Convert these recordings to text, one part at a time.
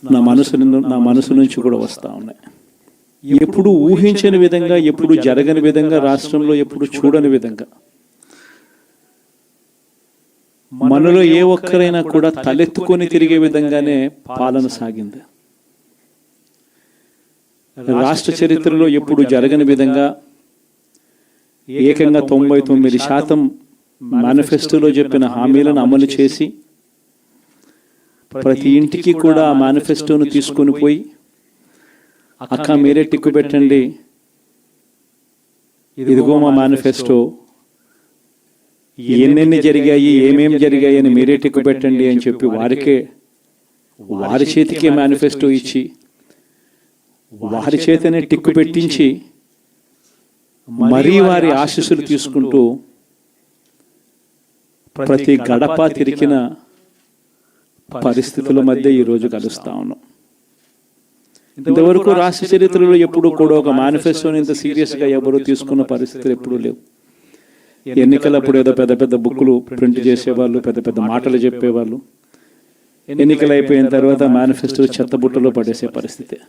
నా మనసు నుంచి కూడా వస్తూ ఉన్నాయి. ఎప్పుడు ఊహించని విధంగా, ఎప్పుడు జరగని విధంగా, రాష్ట్రంలో ఎప్పుడు చూడని విధంగా మనలో ఏ ఒక్కరైనా కూడా తలెత్తుకొని తిరిగే విధంగానే పాలన సాగింది. రాష్ట్ర చరిత్రలో ఎప్పుడు జరగని విధంగా ఏకంగా 99% మేనిఫెస్టోలో చెప్పిన హామీలను అమలు చేసి ప్రతి ఇంటికి కూడా ఆ మేనిఫెస్టోను తీసుకొని పోయి, అక్క మీరే టిక్కు పెట్టండి, ఇదిగో మా మేనిఫెస్టో, ఎన్నెన్ని జరిగాయి, ఏమేమి జరిగాయి అని మీరే టిక్కు పెట్టండి అని చెప్పి వారి చేతికే మేనిఫెస్టో ఇచ్చి వారి చేతనే టిక్కు పెట్టించి మరీ వారి ఆశీస్సులు తీసుకుంటూ ప్రతి గడప తిరిగిన పరిస్థితుల మధ్య ఈరోజు కలుస్తా ఉన్నాం. ఇంతవరకు రాష్ట్ర చరిత్రలో ఎప్పుడు కూడా ఒక మేనిఫెస్టోని ఇంత సీరియస్గా ఎవరు తీసుకున్న పరిస్థితులు ఎప్పుడూ లేవు. ఎన్నికలప్పుడు ఏదో పెద్ద పెద్ద బుక్కులు ప్రింట్ చేసేవాళ్ళు, పెద్ద పెద్ద మాటలు చెప్పేవాళ్ళు. ఎన్నికలు అయిపోయిన తర్వాత మేనిఫెస్టో చెత్తబుట్టలో పడేసే పరిస్థితి.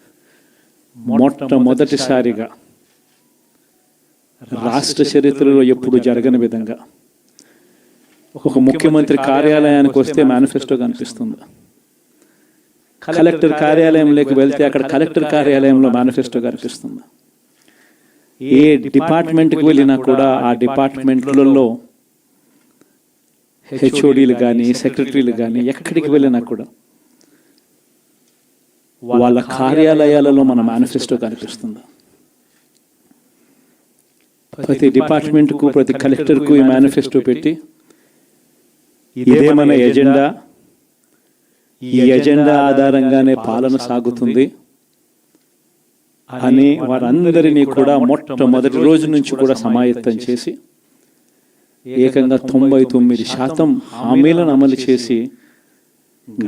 మొట్టమొదటిసారిగా రాష్ట్ర చరిత్రలో ఎప్పుడు జరగని విధంగా ఒక ముఖ్యమంత్రి కార్యాలయానికి వస్తే మేనిఫెస్టో కనిపిస్తుంది. కలెక్టర్ కార్యాలయంలోకి వెళ్తే అక్కడ కలెక్టర్ కార్యాలయంలో మేనిఫెస్టో కనిపిస్తుంది. ఏ డిపార్ట్మెంట్కి వెళ్ళినా కూడా ఆ డిపార్ట్మెంట్లలో హెచ్ఓడీలు కానీ, సెక్రటరీలు కానీ ఎక్కడికి వెళ్ళినా కూడా వాళ్ళ కార్యాలయాలలో మన మేనిఫెస్టో కనిపిస్తుంది. ప్రతి డిపార్ట్మెంట్కు, ప్రతి కలెక్టర్కు ఈ మేనిఫెస్టో పెట్టి ఇదే మన ఎజెండా, ఈ ఎజెండా ఆధారంగానే పాలన సాగుతుంది అని వారందరినీ కూడా మొట్టమొదటి రోజు నుంచి కూడా సమాయత్తం చేసి ఏకంగా 99% హామీలను అమలు చేసి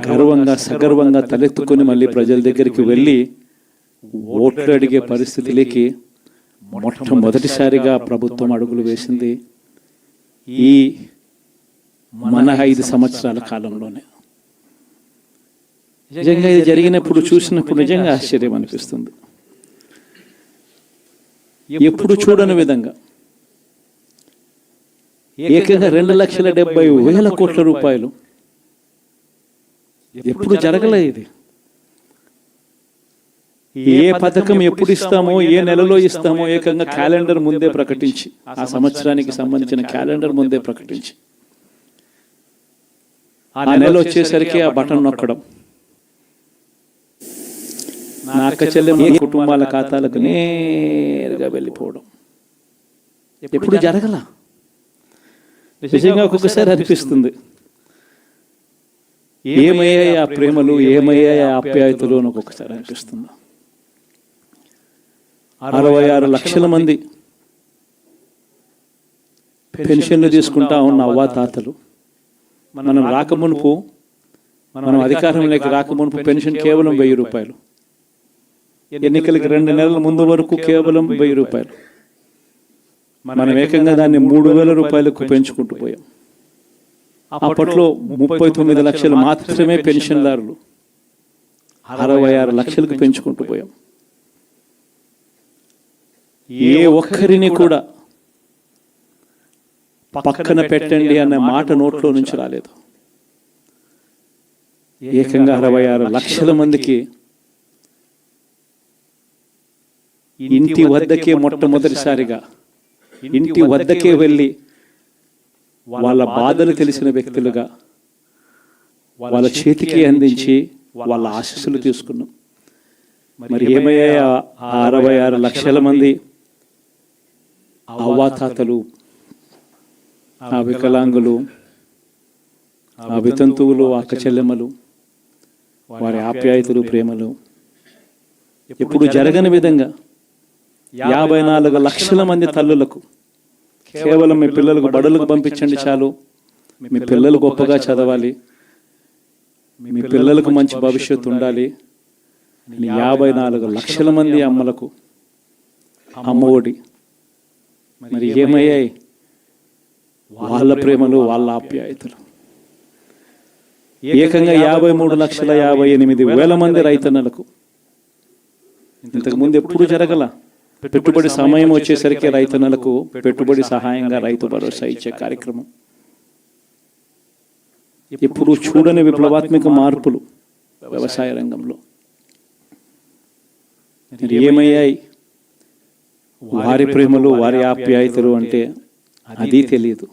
గర్వంగా, సగర్వంగా తలెత్తుకొని మళ్ళీ ప్రజల దగ్గరికి వెళ్ళి ఓట్లు అడిగే పరిస్థితిలోకి మొట్టమొదటిసారిగా ప్రభుత్వం అడుగులు వేసింది ఈ మన 5 సంవత్సరాల కాలంలోనే. నిజంగా ఇది జరిగినప్పుడు, చూసినప్పుడు నిజంగా ఆశ్చర్యం అనిపిస్తుంది. ఎప్పుడు చూడని విధంగా ఏకంగా 2,70,000 కోట్ల రూపాయలు, ఎప్పుడు జరగలే ఇది. ఏ పథకం ఎప్పుడు ఇస్తామో, ఏ నెలలో ఇస్తామో ఏకంగా క్యాలెండర్ ముందే ప్రకటించి, ఆ సంవత్సరానికి సంబంధించిన క్యాలెండర్ ముందే ప్రకటించి, ఆ నెల వచ్చేసరికి ఆ బటన్ నొక్కడం, నా అక్క చెల్లెమ్మ కుటుంబాల ఖాతాలకు నేరుగా వెళ్ళిపోవడం ఎప్పుడు జరగల. నిజంగా ఒక్కొక్కసారి అనిపిస్తుంది, ఏమయ్యాయి ఆ ప్రేమలు, ఏమయ్యాయి ఆ ఆప్యాయతలు అని ఒక్కొక్కసారి అనిపిస్తుంది. 66 లక్షల మంది పెన్షన్లు తీసుకుంటా ఉన్న అవ్వాతాతలు, మనం రాకమునుపు, మనం అధికారంలోకి రాకమునుపు పెన్షన్ కేవలం 1000 రూపాయలు. ఎన్నికలకి 2 నెలల ముందు వరకు కేవలం 1000 రూపాయలు. మనం ఏకంగా దాన్ని 3,000 రూపాయలకు పెంచుకుంటూ పోయాం. అప్పట్లో 39 లక్షలు మాత్రమే పెన్షన్దారులు, 66 లక్షలకు పెంచుకుంటూ పోయాం. ఏ ఒక్కరిని కూడా పక్కన పెట్టండి అనే మాట నోట్లో నుంచి రాలేదు. ఏకంగా 66 లక్షల మందికి ఇంటి వద్దకే, మొట్టమొదటిసారిగా ఇంటి వద్దకే వెళ్ళి వాళ్ళ బాధలు తెలిసిన వ్యక్తులుగా వాళ్ళ చేతికి అందించి వాళ్ళ ఆశీస్సులు తీసుకున్నాం. మరి ఏమయ్యా 66 లక్షల మంది అవ్వాతాతలు, ఆ వికలాంగులు, ఆ వితంతువులు, అక్క చెల్లెమ్మలు, వారి ఆప్యాయతలు, ప్రేమలు ఎప్పుడు జరగని విధంగా 54 లక్షల మంది తల్లులకు కేవలం మీ పిల్లలకు బడులకు పంపించండి చాలు, మీ పిల్లలు గొప్పగా చదవాలి, మీ పిల్లలకు మంచి భవిష్యత్తు ఉండాలి, 54 లక్షల మంది అమ్మలకు అమ్మఒడి. మరి ఏమయ్యాయి వాళ్ళ ప్రేమలు, వాళ్ళ ఆప్యాయతలు? ఏకంగా 53,58,000 మంది రైతన్నలకు. ఇంతకుముందు ఎప్పుడు జరగల. పెట్టుబడి సమయం వచ్చేసరికి రైతన్నలకు పెట్టుబడి సహాయంగా రైతు భరోసా ఇచ్చే కార్యక్రమం. ఇప్పుడు చూడని విప్లవాత్మక మార్పులు వ్యవసాయ రంగంలో. ఏమయ్యాయి వారి ప్రేమలు, వారి ఆప్యాయతలు అంటే అది తెలియదు.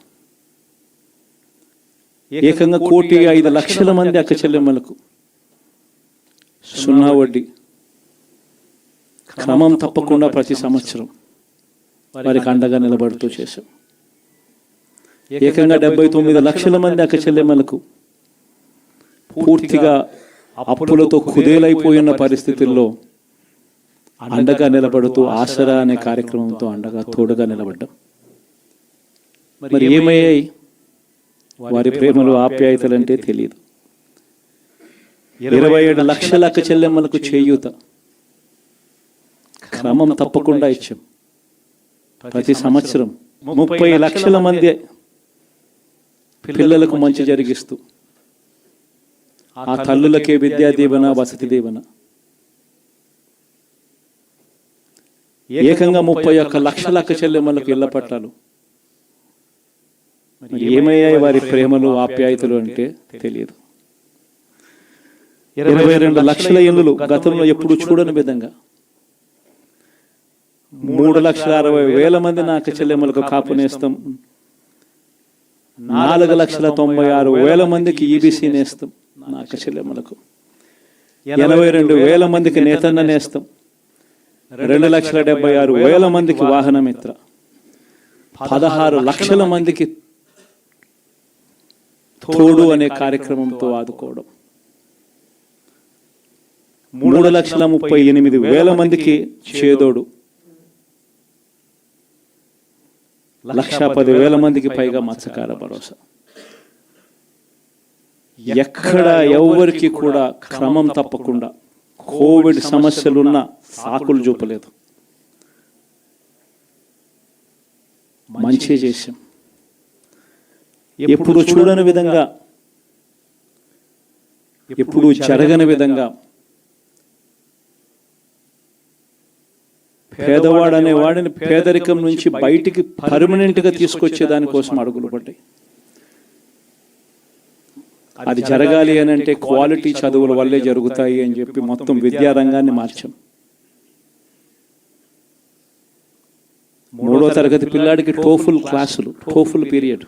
ఏకంగా 1,05,00,000 మంది అక్క చెల్లెమ్మలకు 0 వడ్డీ క్రమం తప్పకుండా ప్రతి సంవత్సరం వారికి అండగా నిలబడుతూ చేశాం. ఏకంగా 79,00,000 మంది అక్క చెల్లెమ్మలకు పూర్తిగా అప్పులతో కుదేలైపోయిన పరిస్థితుల్లో అండగా నిలబడుతూ ఆసరా అనే కార్యక్రమంతో అండగా తోడుగా నిలబడ్డాం. మరి ఏమయ్యాయి వారి ప్రేమలు, ఆప్యాయతలు అంటే తెలియదు. 27 లక్షల అక్క చెల్లెమ్మలకు చేయూత క్రమం తప్పకుండా ఇచ్చాం. ప్రతి సంవత్సరం 30 లక్షల మంది పిల్లలకు మంచి జరిగిస్తూ ఆ తల్లులకే విద్యా దీవెన, వసతి దీవెన. ఏకంగా 31 లక్షల అక్క చెల్లెమ్మలకు ఇళ్ల పట్టాలు. ఏమయ్యాయి వారి ప్రేమలు, ఆప్యాయతలు అంటే తెలియదు. 22 లక్షల ఇళ్ళు గతంలో ఎప్పుడు చూడని విధంగా 3,60,000 మంది నా అక్క చెల్లెమ్మలకు కాపు నేస్తం, 4,96,000 మందికి ఈబీసీ నేస్తం నా అక్క చెల్లెమ్మలకు, 82,000 మందికి నేతన్న నేస్తం, 2,76,000 మందికి వాహన మిత్ర, 16 లక్షల మందికి తోడు అనే కార్యక్రమంతో ఆదుకోవడం, 3,38,000 మందికి చేదోడు, 1,10,000 మందికి పైగా మత్స్యకార భరోసా. ఎక్కడ ఎవరికి కూడా క్రమం తప్పకుండా కోవిడ్ సమస్యలున్న సాకులు చూపలేదు. మంచి చేశాం. ఎప్పుడు చూడని విధంగా, ఎప్పుడు జరగని విధంగా పేదవాడు అనే వాడిని పేదరికం నుంచి బయటికి పర్మనెంట్గా తీసుకొచ్చే దానికోసం అడుగులు పడ్డాయి. అది జరగాలి అని అంటే క్వాలిటీ చదువుల వల్లే జరుగుతాయి అని చెప్పి మొత్తం విద్యారంగాన్ని మార్చాం. 3వ తరగతి పిల్లాడికి టోఫుల్ క్లాసులు, టోఫుల్ పీరియడ్,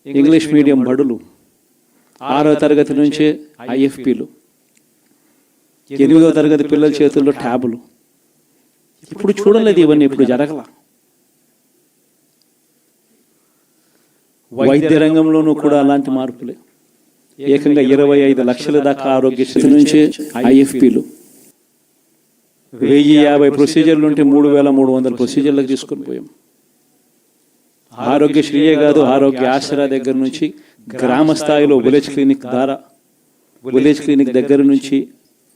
ఇంగ్లీష్ మీడియం బడులు, 6వ తరగతి నుంచే ఐఎఫ్పీలు, 8వ తరగతి పిల్లల చేతుల్లో ట్యాబులు. ఇప్పుడు చూడలేదు ఇవన్నీ, ఇప్పుడు జరగల. వైద్య రంగంలోనూ కూడా అలాంటి మార్పులే. ఏకంగా 25 లక్షల దాకా ఆరోగ్యశ్రీ నుంచే ఐఎఫ్పీలు, 1,050 ప్రొసీజర్లు ఉంటే 3,300 ప్రొసీజర్లకు తీసుకొని పోయాం. ఆరోగ్యశ్రీయే కాదు, ఆరోగ్య ఆసరా దగ్గర నుంచి గ్రామ స్థాయిలో విలేజ్ క్లినిక్ ద్వారా, విలేజ్ క్లినిక్ దగ్గర నుంచి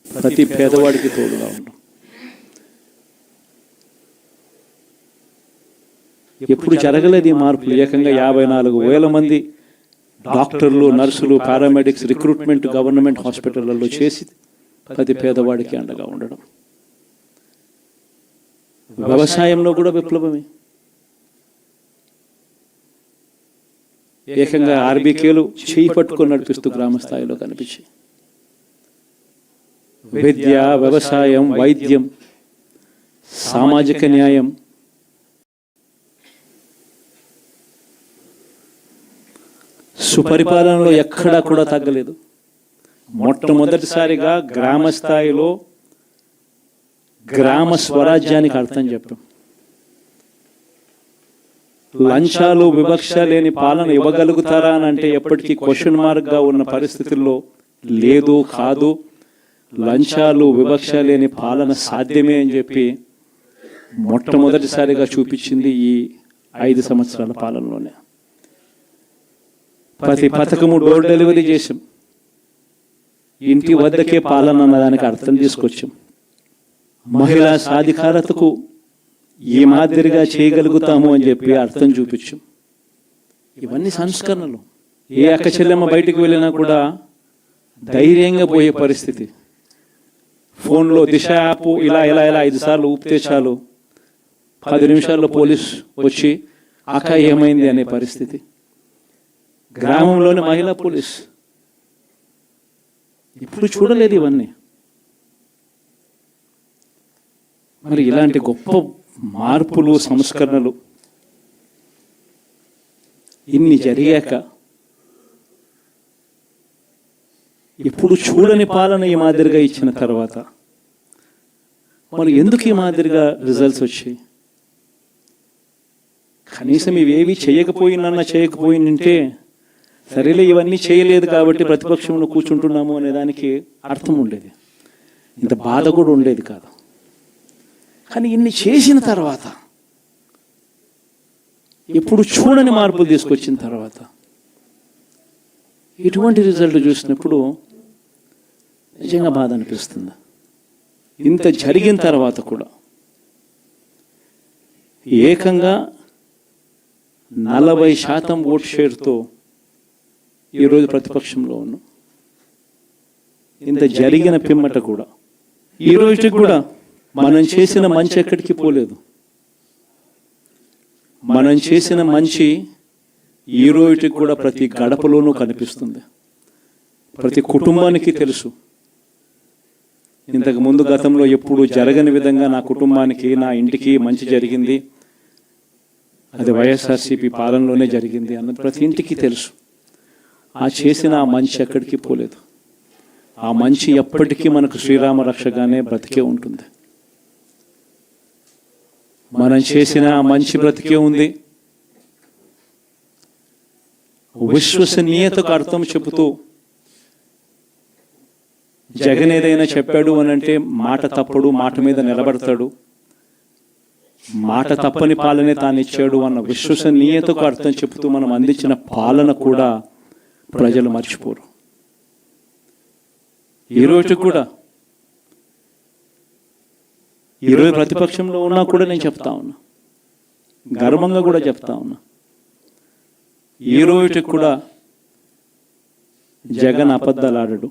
ప్రతి పేదవాడికి తోడుగా ఉన్నాం. ఎప్పుడు జరగలేదు ఈ మార్పులు. ఏకంగా 54,000 మంది డాక్టర్లు, నర్సులు, పారామెడిక్స్ రిక్రూట్మెంట్ గవర్నమెంట్ హాస్పిటళ్లలో చేసి ప్రతి పేదవాడికి అండగా ఉండడం. వ్యవసాయంలో కూడా విప్లవమే. ఏకంగా ఆర్బీకేలు చేయి పట్టుకొని నడిపిస్తూ గ్రామ స్థాయిలో కనిపించి విద్య, వ్యవసాయం, వైద్యం, సామాజిక న్యాయం, సుపరిపాలనలో ఎక్కడా కూడా తగ్గలేదు. మొట్టమొదటిసారిగా గ్రామ స్థాయిలో గ్రామ స్వరాజ్యానికి అర్థం చెప్పాం. లంచాలు, వివక్ష లేని పాలన ఇవ్వగలుగుతారా అని అంటే ఎప్పటికీ క్వశ్చన్ మార్క్గా ఉన్న పరిస్థితుల్లో లేదు, కాదు, లంచాలు, వివక్ష లేని పాలన సాధ్యమే అని చెప్పి మొట్టమొదటిసారిగా చూపించింది ఈ 5 సంవత్సరాల పాలనలోనే. ప్రతి పథకము డోర్ డెలివరీ చేసాం. ఇంటి వద్దకే పాలన అన్నదానికి అర్థం తీసుకొచ్చాం. మహిళా సాధికారతకు ఈ మాదిరిగా చేయగలుగుతాము అని చెప్పి అర్థం చూపించాం. ఇవన్నీ సంస్కరణలు, ఏ అక్క చెల్లెమ్మ బయటికి వెళ్ళినా కూడా ధైర్యంగా పోయే పరిస్థితి. ఫోన్లో దిశ యాప్ ఇలా 5 సార్లు ఊపితే చాలు 10 నిమిషాల్లో పోలీస్ వచ్చి అక్క ఏమైంది అనే పరిస్థితి. గ్రామంలోని మహిళా పోలీస్ ఇప్పుడు చూడలేదు ఇవన్నీ. మరి ఇలాంటి గొప్ప మార్పులు సంస్కరణలు ఇన్ని జరిగాక ఇప్పుడు చూడని పాలన ఈ మాదిరిగా ఇచ్చిన తర్వాత మరి ఎందుకు ఈ మాదిరిగా రిజల్ట్స్ వచ్చాయి? కనీసం ఇవేవి చేయకపోయిందంటే సరేలే ఇవన్నీ చేయలేదు కాబట్టి ప్రతిపక్షంలో కూర్చుంటున్నాము అనే దానికి అర్థం ఉండేది, ఇంత బాధ కూడా ఉండేది కాదు. కానీ ఇన్ని చేసిన తర్వాత ఇప్పుడు చూడని మార్పులు తీసుకొచ్చిన తర్వాత ఇటువంటి రిజల్ట్ చూసినప్పుడు నిజంగా బాధ అనిపిస్తుంది. ఇంత జరిగిన తర్వాత కూడా ఏకంగా 40% ఓటు షేర్తో ఈరోజు ప్రతిపక్షంలో ఉన్నాం. ఇంత జరిగిన పిమ్మట కూడా ఈ రోజుకి కూడా మనం చేసిన మంచి ఎక్కడికి పోలేదు. మనం చేసిన మంచి ఈ రోజుకి కూడా ప్రతి గడపలోనూ కనిపిస్తుంది, ప్రతి కుటుంబానికి తెలుసు. ఇంతకు ముందు గతంలో ఎప్పుడు జరగని విధంగా నా కుటుంబానికి, నా ఇంటికి మంచి జరిగింది, అది వైఎస్ఆర్సీపీ పాలనలోనే జరిగింది అన్నది ప్రతి ఇంటికి తెలుసు. ఆ చేసిన ఆ మంచి ఎక్కడికి పోలేదు. ఆ మంచి ఎప్పటికీ మనకు శ్రీరామ రక్షగానే బ్రతికే ఉంటుంది. మనం చేసిన మంచి బ్రతికే ఉంది. విశ్వసనీయతకు అర్థం చెబుతూ జగన్ ఏదైనా చెప్పాడు అని అంటే మాట తప్పడు, మాట మీద నిలబడతాడు, మాట తప్పని పాలనే తాను ఇచ్చాడు అన్న విశ్వసనీయతకు అర్థం చెబుతూ మనం అందించిన పాలన కూడా ప్రజలు మర్చిపోరు. ఈరోజు కూడా ఈరోజు ప్రతిపక్షంలో ఉన్నా కూడా నేను చెప్తా ఉన్నా, గర్వంగా కూడా చెప్తా ఉన్నా, ఈ రోజుకి కూడా జగన్ అబద్ధాలు ఆడడు,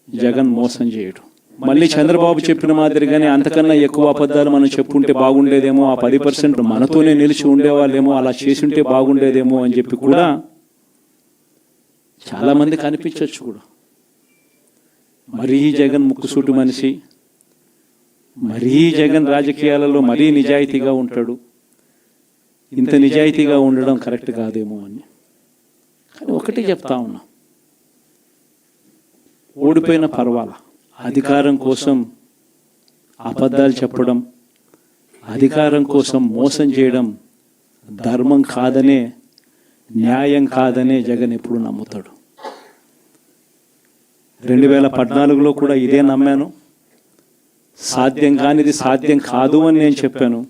జగన్ మోసం చేయడు. మళ్ళీ చంద్రబాబు చెప్పిన మాదిరిగానే అంతకన్నా ఎక్కువ అబద్ధాలు మనం చెప్పుంటే బాగుండేదేమో, ఆ 10% మనతోనే నిలిచి ఉండేవాళ్ళేమో, అలా చేసి ఉంటే బాగుండేదేమో అని చెప్పి కూడా చాలామంది కనిపించవచ్చు కూడా. మరీ జగన్ ముక్కుసూటి మనిషి, మరీ జగన్ రాజకీయాలలో మరీ నిజాయితీగా ఉంటాడు, ఇంత నిజాయితీగా ఉండడం కరెక్ట్ కాదేమో అని. కానీ ఒకటి చెప్తా ఉన్నా, ఓడిపోయిన పర్వాలా, అధికారం కోసం అబద్ధాలు చెప్పడం, అధికారం కోసం మోసం చేయడం ధర్మం కాదనే, న్యాయం కాదనే జగన్ ఎప్పుడు నమ్ముతాడు. 2014లో కూడా ఇదే నమ్మాను. సాధ్యం కానిది సాధ్యం కాదు అని నేను చెప్పాను.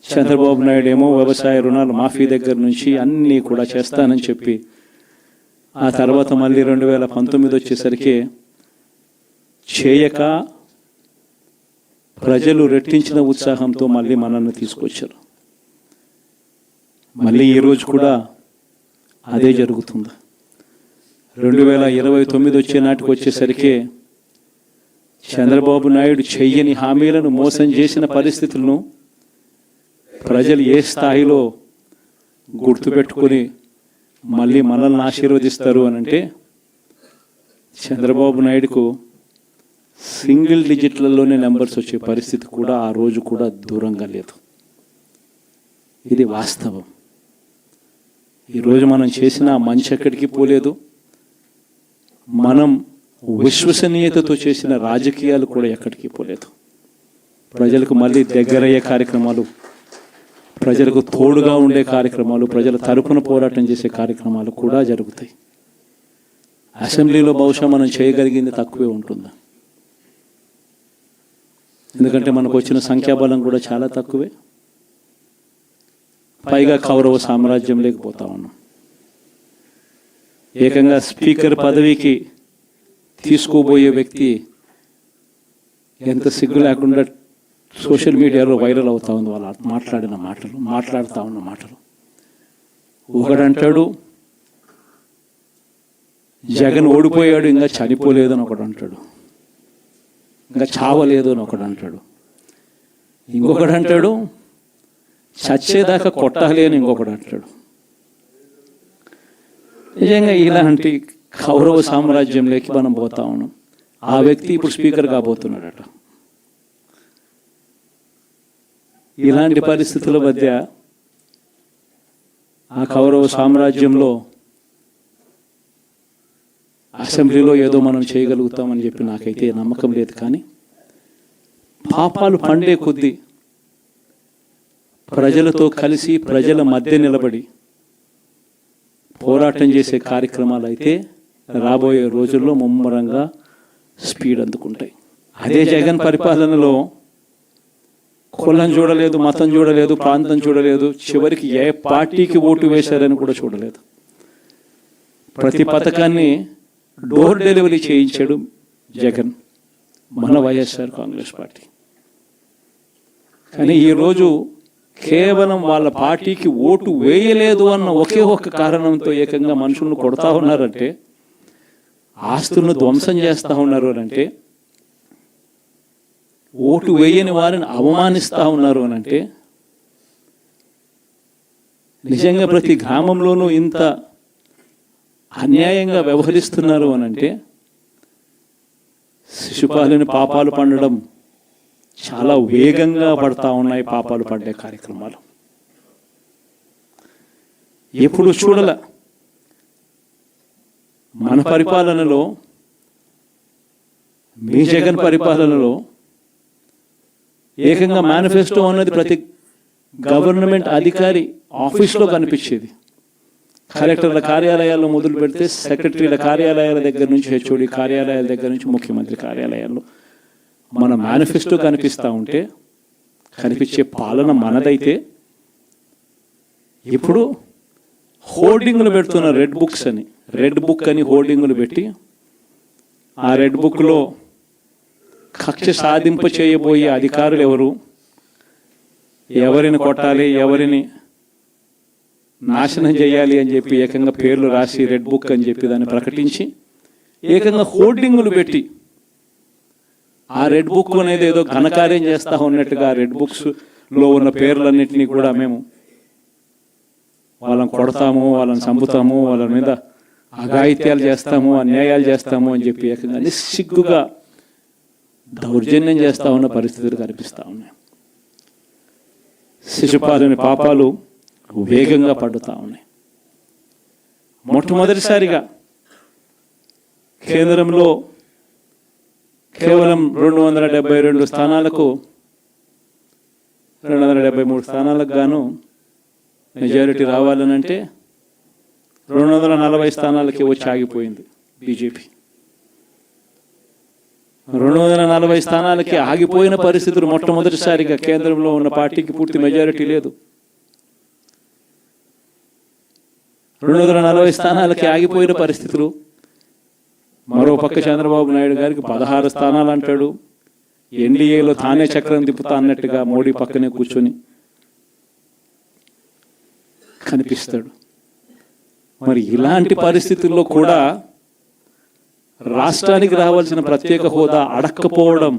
చంద్రబాబు నాయుడు ఏమో వ్యవసాయ రుణాలు మాఫీ దగ్గర నుంచి అన్నీ కూడా చేస్తానని చెప్పి, ఆ తర్వాత మళ్ళీ 2019 వచ్చేసరికి చేయక ప్రజలు రెట్టించిన ఉత్సాహంతో మళ్ళీ మనల్ని తీసుకొచ్చారు. మళ్ళీ ఈరోజు కూడా అదే జరుగుతుంది. 2029 వచ్చే నాటికి వచ్చేసరికి చంద్రబాబు నాయుడు చెయ్యని హామీలను, మోసం చేసిన పరిస్థితులను ప్రజలు ఏ స్థాయిలో గుర్తుపెట్టుకొని మళ్ళీ మనల్ని ఆశీర్వదిస్తారు అని అంటే, చంద్రబాబు నాయుడుకు సింగిల్ డిజిట్లలోనే నెంబర్స్ వచ్చే పరిస్థితి కూడా ఆ రోజు కూడా దూరంగా లేదు. ఇది వాస్తవం. ఈరోజు మనం చేసిన మంచి ఎక్కడికి పోలేదు. మనం విశ్వసనీయతతో చేసిన రాజకీయాలు కూడా ఎక్కడికి పోలేదు. ప్రజలకు మళ్ళీ దగ్గరయ్యే కార్యక్రమాలు, ప్రజలకు తోడుగా ఉండే కార్యక్రమాలు, ప్రజల తరపున పోరాటం చేసే కార్యక్రమాలు కూడా జరుగుతాయి. అసెంబ్లీలో బహుశా మనం చేయగలిగింది తక్కువే ఉంటుంది, ఎందుకంటే మనకు వచ్చిన సంఖ్యాబలం కూడా చాలా తక్కువే. పైగా కౌరవ సామ్రాజ్యం లేకపోతా ఉన్నాం. ఏకంగా స్పీకర్ పదవికి తీసుకోబోయే వ్యక్తి ఎంత సిగ్గు లేకుండా సోషల్ మీడియాలో వైరల్ అవుతా ఉంది. వాళ్ళు మాట్లాడుతూ ఉన్న మాటలు. ఒకడంటాడు జగన్ ఓడిపోయాడు, ఇంకా చనిపోలేదు అని ఒకడు అంటాడు, ఇంకా చావలేదు అని ఒకడు అంటాడు, ఇంకొకడు అంటాడు చచ్చేదాకా కొట్టాలి అని ఇంకొకడు అంటాడు. నిజంగా ఇలాంటి కౌరవ సామ్రాజ్యంలోకి మనం పోతా ఉన్నాం. ఆ వ్యక్తి ఇప్పుడు స్పీకర్ కాబోతున్నాడట. ఇలాంటి పరిస్థితుల మధ్య ఆ కౌరవ సామ్రాజ్యంలో అసెంబ్లీలో ఏదో మనం చేయగలుగుతామని చెప్పి నాకైతే నమ్మకం లేదు. కానీ పాపాలు పండే కొద్దీ ప్రజలతో కలిసి ప్రజల మధ్య నిలబడి పోరాటం చేసే కార్యక్రమాలు అయితే రాబోయే రోజుల్లో ముమ్మరంగా స్పీడ్ అందుకుంటాయి. అదే జగన్ పరిపాలనలో కులం చూడలేదు, మతం చూడలేదు, ప్రాంతం చూడలేదు, చివరికి ఏ పార్టీకి ఓటు వేశారని కూడా చూడలేదు. ప్రతి పథకాన్ని డోర్ డెలివరీ చేయించాడు జగన్, మన వైఎస్ఆర్ కాంగ్రెస్ పార్టీ. కానీ ఈరోజు కేవలం వాళ్ళ పార్టీకి ఓటు వేయలేదు అన్న ఒకే ఒక్క కారణంతో ఏకంగా మనుషులను కొడతా ఉన్నారంటే, ఆస్తులను ధ్వంసం చేస్తూ ఉన్నారు అంటే, ఓటు వేయని వారిని అవమానిస్తూ ఉన్నారు అంటే, నిజంగా ప్రతి గ్రామంలోనూ ఇంత అన్యాయంగా వ్యవహరిస్తున్నారు అనంటే శిశుపాలుని పాపాలు పండడం చాలా వేగంగా పడతా ఉన్నాయి. పాపాలు పడ్డే కార్యక్రమాలు ఎప్పుడు చూడల. మన పరిపాలనలో, మీ జగన్ పరిపాలనలో ఏకంగా మేనిఫెస్టో అన్నది ప్రతి గవర్నమెంట్ అధికారి ఆఫీస్లో కనిపించేది. కలెక్టర్ల కార్యాలయాల్లో మొదలు పెడితే సెక్రటరీల కార్యాలయాల దగ్గర నుంచి, హెచ్ఓడి కార్యాలయాల దగ్గర నుంచి ముఖ్యమంత్రి కార్యాలయాల్లో మన మేనిఫెస్టో కనిపిస్తూ ఉంటే, కనిపించే పాలన మనదైతే ఇప్పుడు హోర్డింగ్లు పెడుతున్న రెడ్ బుక్స్ అని, రెడ్ బుక్ అని హోర్డింగ్లు పెట్టి ఆ రెడ్ బుక్లో కక్ష సాధింప చేయబోయే అధికారులు ఎవరు, ఎవరిని కొట్టాలి, ఎవరిని నాశనం చేయాలి అని చెప్పి ఏకంగా పేర్లు రాసి రెడ్ బుక్ అని చెప్పి దాన్ని ప్రకటించి ఏకంగా హోర్డింగులు పెట్టి ఆ రెడ్ బుక్ అనేది ఏదో ఘనకార్యం చేస్తూ ఉన్నట్టుగా రెడ్ బుక్స్లో ఉన్న పేర్లన్నింటినీ కూడా మేము వాళ్ళని కొడతాము, వాళ్ళని చంపుతాము, వాళ్ళ మీద అఘాయిత్యాలు చేస్తాము, అన్యాయాలు చేస్తాము అని చెప్పి ఏకంగా నిస్సిగ్గుగా దౌర్జన్యం చేస్తూ ఉన్న పరిస్థితులు కనిపిస్తూ ఉన్నాయి. శిశుపాలుని పాపాలు వేగంగా పడుతూ ఉన్నాయి. మొట్టమొదటిసారిగా కేంద్రంలో కేవలం 272 స్థానాలకు 273 స్థానాలకు గాను మెజారిటీ రావాలనంటే 240 స్థానాలకి వచ్చి ఆగిపోయింది బీజేపీ. 240 స్థానాలకి ఆగిపోయిన పరిస్థితులు మొట్టమొదటిసారిగా కేంద్రంలో ఉన్న పార్టీకి పూర్తి మెజారిటీ లేదు. 240 స్థానాలకి ఆగిపోయిన పరిస్థితులు. మరో పక్క చంద్రబాబు నాయుడు గారికి 16 స్థానాలు అంటాడు. ఎన్డీఏలో తానే చక్రం తిప్పుతా అన్నట్టుగా మోడీ పక్కనే కూర్చొని కనిపిస్తాడు. మరి ఇలాంటి పరిస్థితుల్లో కూడా రాష్ట్రానికి రావాల్సిన ప్రత్యేక హోదా అడక్కపోవడం,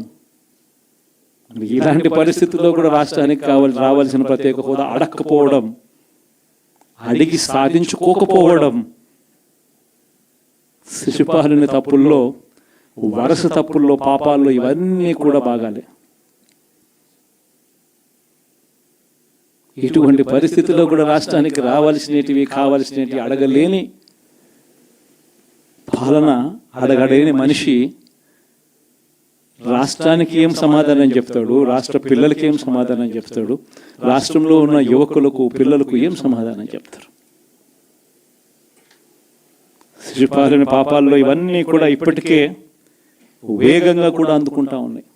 ఇలాంటి పరిస్థితుల్లో కూడా రాష్ట్రానికి రావాల్సిన ప్రత్యేక హోదా అడక్కపోవడం, అడిగి సాధించుకోకపోవడం శిశుపాలుని తప్పుల్లో, వరుస తప్పుల్లో, పాపాల్లో ఇవన్నీ కూడా బాగాలే. ఇటువంటి పరిస్థితుల్లో కూడా రాష్ట్రానికి రావాల్సినవి, కావాల్సినవి అడగలేని పాలన, అడగలేని మనిషి రాష్ట్రానికి ఏం సమాధానం చెప్తాడు, రాష్ట్ర పిల్లలకి ఏం సమాధానం చెప్తాడు, రాష్ట్రంలో ఉన్న యువకులకు, పిల్లలకు ఏం సమాధానం చెప్తారు? శిశుపాలుని పాపాల్లో ఇవన్నీ కూడా ఇప్పటికే వేగంగా కూడా అందుకుంటా ఉన్నాయి.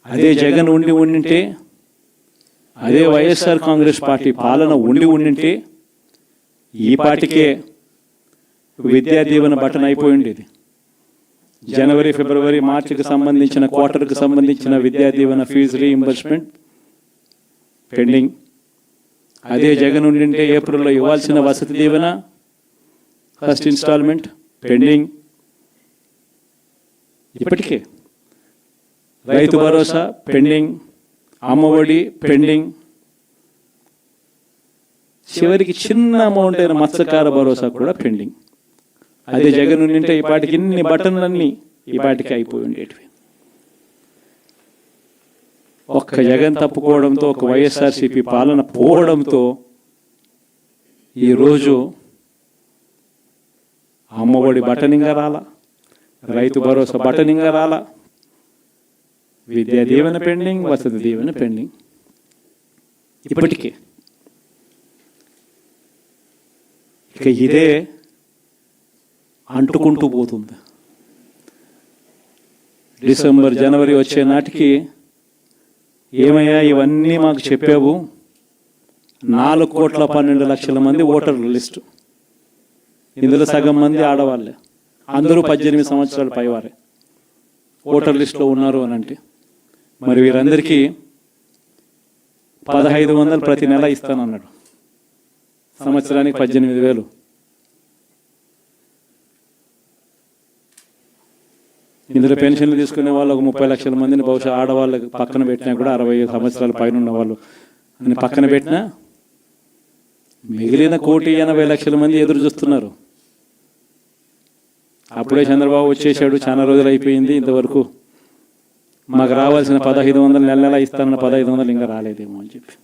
అదే జగన్ ఉండింటే, అదే వైఎస్ఆర్ కాంగ్రెస్ పార్టీ పాలన ఉండింటే ఈ పార్టీకే విద్యా దీవెన బటన్ అయిపోయి ఉండేది. జనవరి, ఫిబ్రవరి, మార్చికి సంబంధించిన క్వార్టర్కి సంబంధించిన Vidya Deevena fee reimbursement pending. అదే జగన్ ఉండింటే ఏప్రిల్లో ఇవ్వాల్సిన Vasathi Deevena, first instalment pending. ఇప్పటికే రైతు భరోసా పెండింగ్, అమ్మఒడి పెండింగ్, చివరికి చిన్న అమౌంట్ అయిన మత్స్యకార భరోసా కూడా పెండింగ్. అదే జగన్ ఉంటే ఈ పాటికి ఇన్ని బటన్లన్నీ ఈ పాటికి అయిపోయి ఉండేటివి. ఒక్క జగన్ తప్పుకోవడంతో, ఒక వైఎస్ఆర్సీపీ పాలన పోవడంతో ఈరోజు అమ్మఒడి బటనింగా రాలా, రైతు భరోసా బటనింగా రాలా, విద్యా దీవెన పెండింగ్, వసతి దీవెన పెండింగ్. ఇప్పటికే ఇక ఇదే అంటుకుంటూ పోతుంది. డిసెంబర్ జనవరి వచ్చే నాటికి ఏమయ్యా ఇవన్నీ మాకు చెప్పావు, 4,12,00,000 మంది ఓటర్ల లిస్టు, ఇందులో సగం మంది ఆడవాళ్ళే, అందరూ 18 సంవత్సరాల పైవారే ఓటర్ లిస్టులో ఉన్నారు అని అంటే, మరి వీరందరికీ 1,500 ప్రతి నెల ఇస్తానన్నాడు, సంవత్సరానికి 18,000. ఇందులో పెన్షన్లు తీసుకునే వాళ్ళు ఒక 30 లక్షల మందిని బహుశా ఆడవాళ్ళకి పక్కన పెట్టినా కూడా 60 సంవత్సరాల పైన ఉన్న వాళ్ళు అని పక్కన పెట్టినా మిగిలిన 1,80,00,000 మంది ఎదురు చూస్తున్నారు. అప్పుడే చంద్రబాబు వచ్చేసాడు, చాలా రోజులు అయిపోయింది, ఇంతవరకు మాకు రావాల్సిన 1,500 నెల నెల ఇస్తానన్న 1,500 ఇంకా రాలేదేమో అని చెప్పి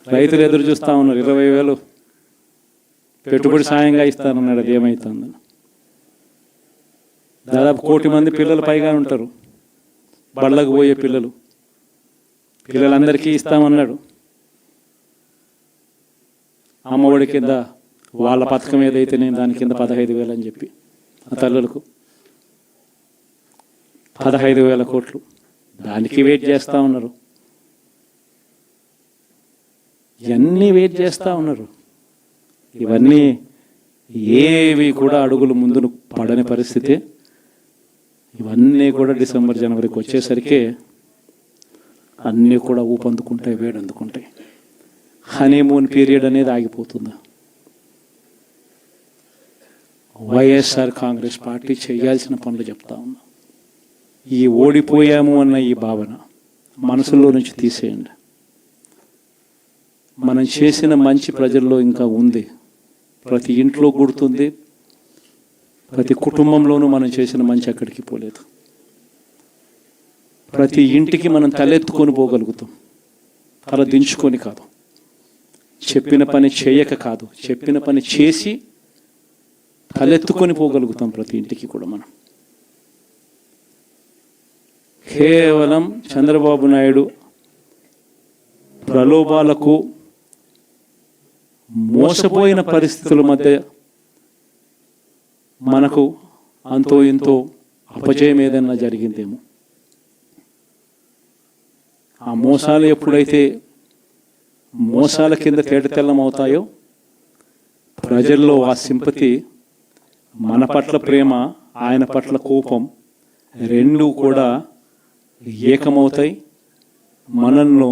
రైతులు ఎదురు చూస్తూ ఉన్నారు. 20,000 పెట్టుబడి సాయంగా ఇస్తానన్నాడు, అది ఏమవుతుందని. దాదాపు 1,00,000 మంది పిల్లలు పైగా ఉంటారు, బళ్ళకు పోయే పిల్లలందరికీ ఇస్తామన్నాడు. అమ్మఒడి కింద వాళ్ళ పథకం ఏదైతే నేను దాని కింద 15,000 అని చెప్పి ఆ తల్లులకు 15,000 కోట్లు, దానికి వెయిట్ చేస్తూ ఉన్నారు. ఇవన్నీ వెయిట్ చేస్తూ ఉన్నారు. ఇవన్నీ ఏవి కూడా అడుగులు ముందును పడని పరిస్థితి. ఇవన్నీ కూడా డిసెంబర్ జనవరికి వచ్చేసరికి అన్నీ కూడా ఊపందుకుంటాయి, వేడందుకుంటాయి. హనీమూన్ పీరియడ్ అనేది ఆగిపోతుంది. వైఎస్ఆర్ కాంగ్రెస్ పార్టీ చేయాల్సిన పనులు చెప్తా ఉన్నా. ఈ ఓడిపోయాము అన్న ఈ భావన మనసులో నుంచి తీసేయండి. మనం చేసిన మంచి ప్రజల్లో ఇంకా ఉంది, ప్రతి ఇంట్లో గుర్తుంది, ప్రతి కుటుంబంలోనూ మనం చేసిన మంచి ఎక్కడికి పోలేదు. ప్రతి ఇంటికి మనం తలెత్తుకొని పోగలుగుతాం, తల దించుకొని కాదు, చెప్పిన పని చేయక కాదు, చెప్పిన పని చేసి తలెత్తుకొని పోగలుగుతాం ప్రతి ఇంటికి కూడా. మనం కేవలం చంద్రబాబు నాయుడు ప్రలోభాలకు మోసపోయిన పరిస్థితుల మధ్య మనకు అంతో ఇంతో అపజయం ఏదైనా జరిగిందేమో. ఆ మోసాలు ఎప్పుడైతే మోసాల కింద తేటతెల్లం అవుతాయో, ప్రజల్లో ఆ సింపతి, మన పట్ల ప్రేమ, ఆయన పట్ల కోపం రెండూ కూడా ఏకమవుతాయి. మనల్ని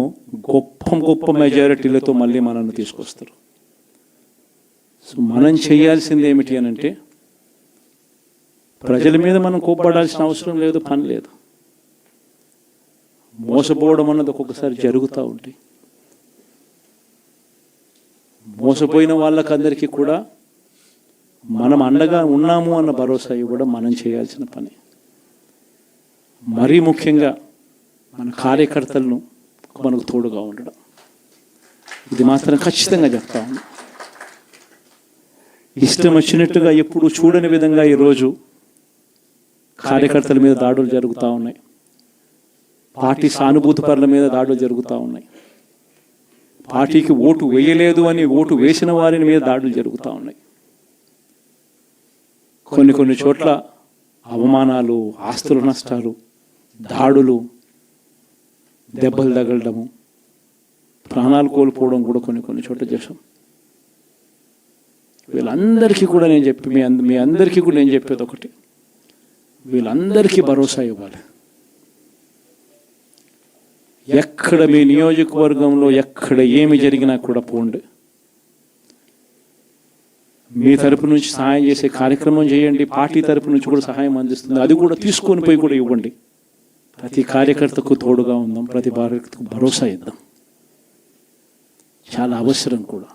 గొప్ప మెజారిటీలతో మళ్ళీ మనల్ని తీసుకొస్తారు. సో మనం చేయాల్సింది ఏమిటి అని అంటే, ప్రజల మీద మనం కోప్పడాల్సిన అవసరం లేదు, పని లేదు. మోసపోవడం అన్నది ఒక్కొక్కసారి జరుగుతూ ఉంటాయి. మోసపోయిన వాళ్ళకందరికీ కూడా మనం అండగా ఉన్నాము అన్న భరోసా ఇవ్వడం మనం చేయాల్సిన పని. మరీ ముఖ్యంగా మన కార్యకర్తలను మనకు తోడుగా ఉండడం, ఇది మాత్రం ఖచ్చితంగా చెప్తా ఉన్నా. ఇష్టం వచ్చినట్టుగా ఎప్పుడు చూడని విధంగా ఈరోజు కార్యకర్తల మీద దాడులు జరుగుతూ ఉన్నాయి, పార్టీ సానుభూతి పరుల మీద దాడులు జరుగుతూ ఉన్నాయి, పార్టీకి ఓటు వేయలేదు అని ఓటు వేసిన వారి మీద దాడులు జరుగుతూ ఉన్నాయి. కొన్ని చోట్ల అవమానాలు, ఆస్తుల నష్టాలు, దాడులు, దెబ్బలు తగలడము, ప్రాణాలు కోల్పోవడం కూడా కొన్ని చోట్ల చేశాం. వీళ్ళందరికీ కూడా నేను చెప్పి మీ అందరికీ కూడా నేను చెప్పేది ఒకటి, వీళ్ళందరికీ భరోసా ఇవ్వాలి. ఎక్కడ మీ నియోజకవర్గంలో ఎక్కడ ఏమి జరిగినా కూడా పోండి, మీ తరపు నుంచి సహాయం చేసే కార్యక్రమం చేయండి. పార్టీ తరపు నుంచి కూడా సహాయం అందిస్తుంది, అది కూడా తీసుకొని పోయి కూడా ఇవ్వండి. ప్రతి కార్యకర్తకు తోడుగా ఉందాం, ప్రతి కార్యకర్తకు భరోసా ఇద్దాం. చాలా అవసరం కూడా.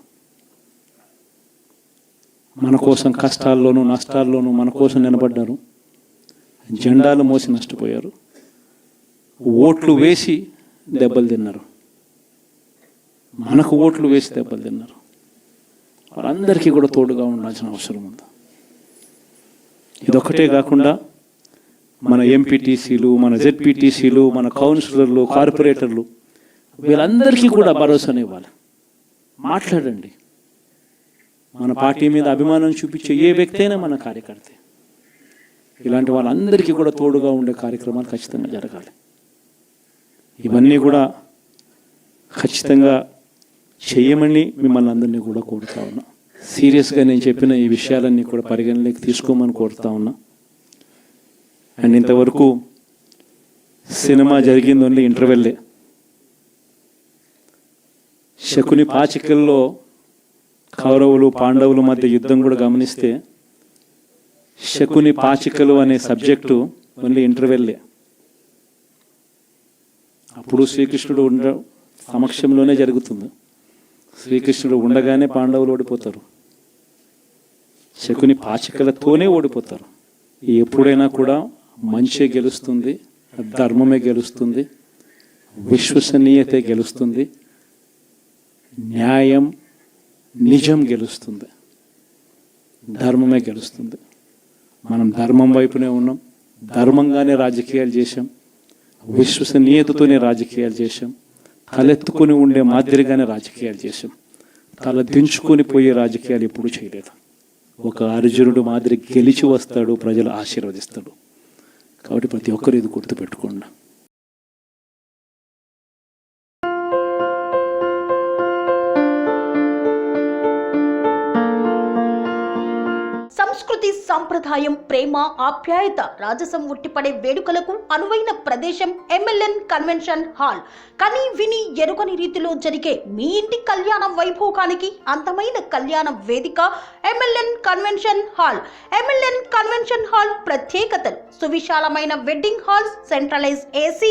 మన కోసం కష్టాల్లోనూ నష్టాల్లోనూ మన కోసం నిలబడ్డారు, జెండాలు మోసి నష్టపోయారు, ఓట్లు వేసి దెబ్బలు తిన్నారు, మనకు ఓట్లు వేసి దెబ్బలు తిన్నారు. వాళ్ళందరికీ కూడా తోడుగా ఉండాల్సిన అవసరం ఉంది. ఇదొక్కటే కాకుండా మన ఎంపీటీసీలు, మన జెడ్పీటీసీలు, మన కౌన్సిలర్లు, కార్పొరేటర్లు, వీళ్ళందరికీ కూడా భరోసానే ఇవ్వాలి. మాట్లాడండి. మన పార్టీ మీద అభిమానం చూపించే ఏ వ్యక్తి అయినా మన కార్యకర్తే. ఇలాంటి వాళ్ళందరికీ కూడా తోడుగా ఉండే కార్యక్రమాలు ఖచ్చితంగా జరగాలి. ఇవన్నీ కూడా ఖచ్చితంగా చేయమని మిమ్మల్ని అందరినీ కూడా కోరుతా ఉన్నా. సీరియస్గా నేను చెప్పిన ఈ విషయాలన్నీ కూడా పరిగణలోకి తీసుకోమని కోరుతా ఉన్నా. అండ్ ఇంతవరకు సినిమా జరిగింది ఓన్లీ ఇంటర్వెల్లే. శకుని పాచికల్లో కౌరవులు పాండవుల మధ్య యుద్ధం కూడా గమనిస్తే శకుని పాచికలు అనే సబ్జెక్టు ఓన్లీ ఇంటర్వెల్లే. అప్పుడు శ్రీకృష్ణుడు సమక్షంలోనే జరుగుతుంది. శ్రీకృష్ణుడు ఉండగానే పాండవులు ఓడిపోతారు, శకుని పాచికలతోనే ఓడిపోతారు. ఎప్పుడైనా కూడా మంచే గెలుస్తుంది, ధర్మమే గెలుస్తుంది, విశ్వసనీయతే గెలుస్తుంది, న్యాయం నిజం గెలుస్తుంది, ధర్మమే గెలుస్తుంది. మనం ధర్మం వైపునే ఉన్నాం, ధర్మంగానే రాజకీయాలు చేశాం, విశ్వసనీయతతోనే రాజకీయాలు చేశాం, తలెత్తుకొని ఉండే మాదిరిగానే రాజకీయాలు చేశాం. తల దించుకొని పోయే రాజకీయాలు ఎప్పుడూ చేయలేదు. ఒక అర్జునుడు మాదిరి గెలిచి వస్తాడు, ప్రజలు ఆశీర్వదిస్తాడు. కాబట్టి ప్రతి ఒక్కరు ఇది గుర్తుపెట్టుకోండి. సంస్కృతి, సాంప్రదాయం, ప్రేమ, ఆప్యాయత, రాజసం ఉట్టిపడే వేడుకలకు అనువైన ప్రదేశం MLN కన్వెన్షన్ హాల్. కని విని ఎరుగని రీతిలో జరిగే మీ ఇంటి కళ్యాణ వైభోగానికి అందమైన కళ్యాణ వేదిక MLN convention hall. MLN convention hall ప్రత్యేకతలు: సువిశాలమైన wedding halls, centralise AC,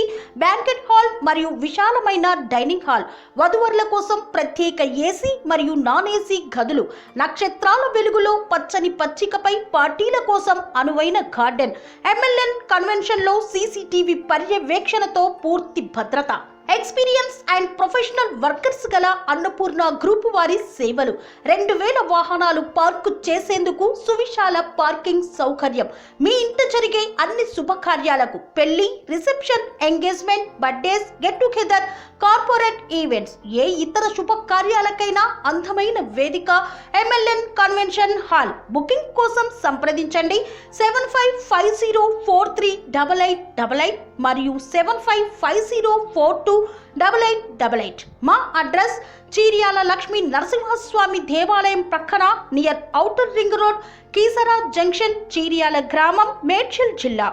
banquet hall మరియు విశాలమైన డైనింగ్ హాల్. వధువరుల కోసం ప్రత్యేక AC మరియు నాన్ AC గదులు. నక్షత్రాల వెలుగులో పచ్చని పచ్చికపై పార్టీల కోసం అనువైన గార్డెన్. MLN కన్వెన్షన్ లో CCTV పర్యవేక్షణతో పూర్తి భద్రత. ఎక్స్పీరియన్స్ అండ్ ప్రొఫెషనల్ వర్కర్స్ గల అన్నపూర్ణ గ్రూప్ వారి సేవలు. 2000 వాహనాలు పార్కు చేసేందుకు సువిశాల పార్కింగ్ సౌకర్యం. మీ ఇంట జరిగే అన్ని శుభకార్యాలకు, పెళ్లి, reception, engagement, birthdays, get together, corporate events, ఏ ఇతర శుభకార్యాలకైనా అందమైన వేదిక MLN కన్వెన్షన్ హాల్. బుకింగ్ కోసం సంప్రదించండి 7550438888 మరియు 7550428888. మా అడ్రస్ చీర్యాల లక్ష్మీ నరసింహస్వామి దేవాలయం ప్రక్కన, near outer ring road, Keesara junction, Cheeryal గ్రామం, మేడ్చల్ జిల్లా.